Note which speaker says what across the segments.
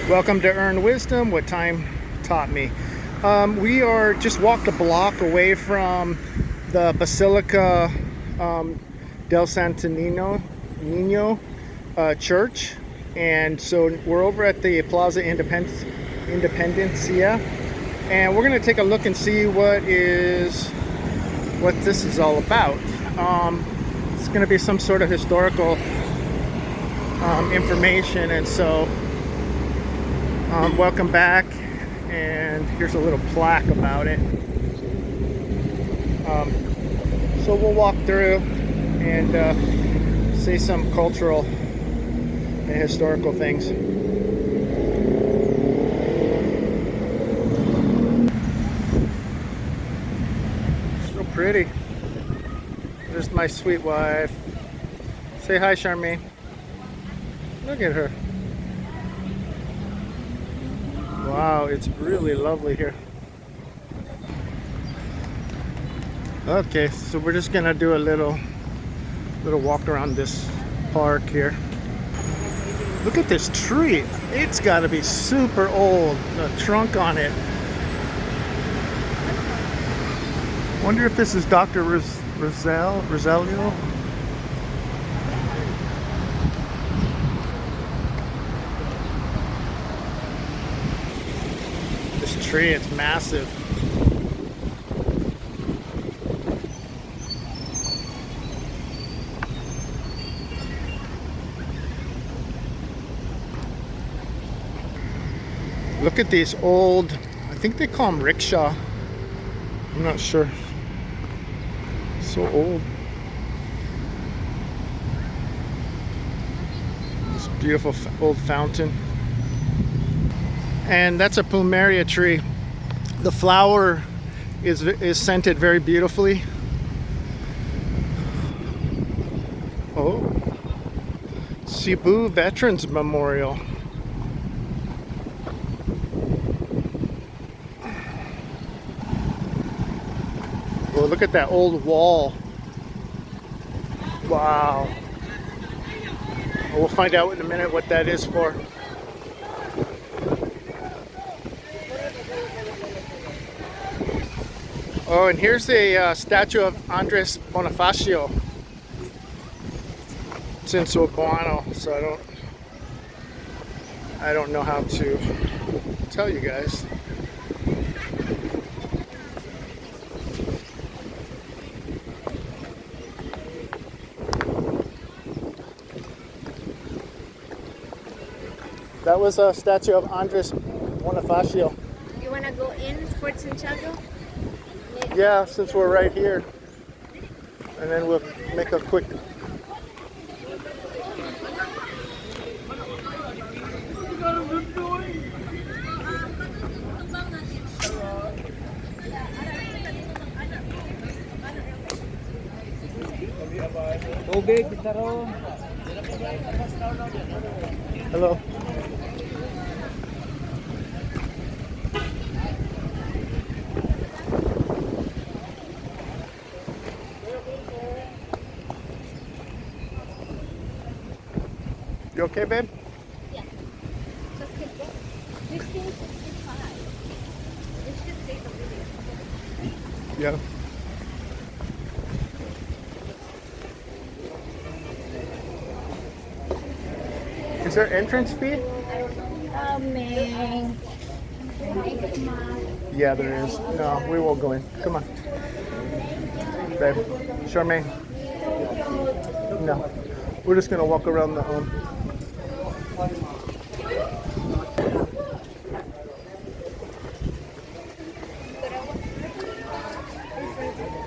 Speaker 1: Welcome to Earn Wisdom, what time taught me. We are just walked a block away from the Basilica del Santo Nino church. And so we're over at the Plaza Independencia. And we're going to take a look and see what this is all about. It's going to be some sort of historical information, and so welcome back. And here's a little plaque about it. So we'll walk through and see some cultural and historical things. So pretty. There's my sweet wife. Say hi, Charmaine. Look at her. Wow, it's really lovely here. Okay, so we're just gonna do a little walk around this park here. Look at this tree. It's gotta be super old. The trunk on it. Wonder if this is Dr. Rosalio. This tree, it's massive. Look at these old, I think they call them rickshaw. I'm not sure. So old. This beautiful old fountain. And that's a plumeria tree. The flower is scented very beautifully. Oh, Cebu Veterans Memorial. Oh, look at that old wall. Wow. We'll find out in a minute what that is for. Oh, and here's a statue of Andres Bonifacio. It's in Cebuano, so I don't know how to tell you guys. That was a statue of Andres Bonifacio.
Speaker 2: You want to go in Fort Santiago?
Speaker 1: Yeah, since we're right here. And then we'll make a quick... Hello. You okay, babe?
Speaker 2: Yeah. Just keep going. 1565. It should say the video.
Speaker 1: Yeah. Is there entrance fee?
Speaker 2: I don't know. Oh, man.
Speaker 1: Yeah, there is. No, we won't go in. Come on. Babe. Charmaine. No. We're just going to walk around the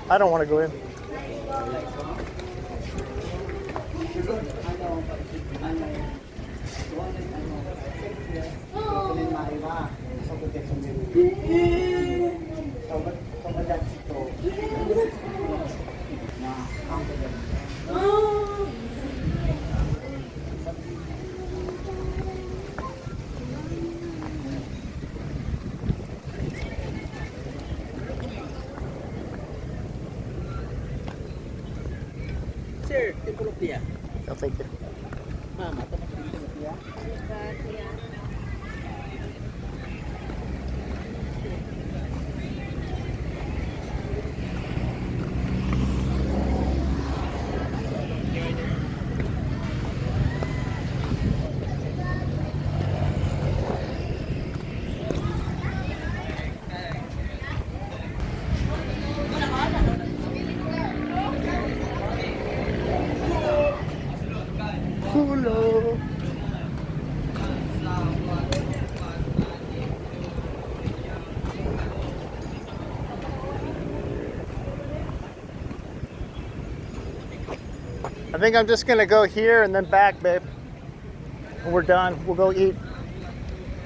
Speaker 1: I don't want to go in.
Speaker 3: Sir, 10 rupiah.
Speaker 1: No, thank you.
Speaker 3: Mama, ito mas 10 rupiah.
Speaker 1: think I'm just gonna go here and then back, babe. When we're done, we'll go eat.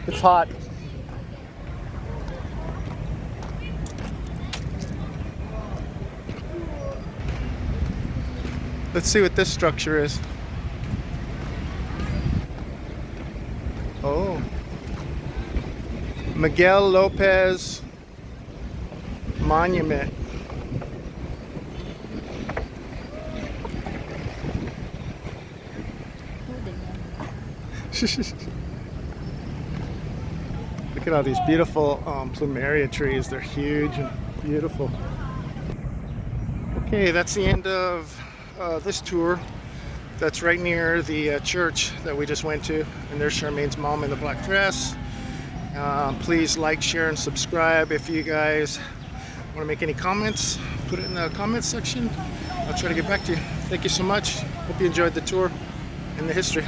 Speaker 1: It's hot. Let's see what this structure is. Oh. Miguel Lopez Monument. Look at all these beautiful plumeria trees. They're huge and beautiful. Okay, that's the end of this tour. That's right near the church that we just went to. And there's Charmaine's mom in the black dress. Please like, share, and subscribe. If you guys want to make any comments, put it in the comments section. I'll try to get back to you. Thank you so much. Hope you enjoyed the tour and the history.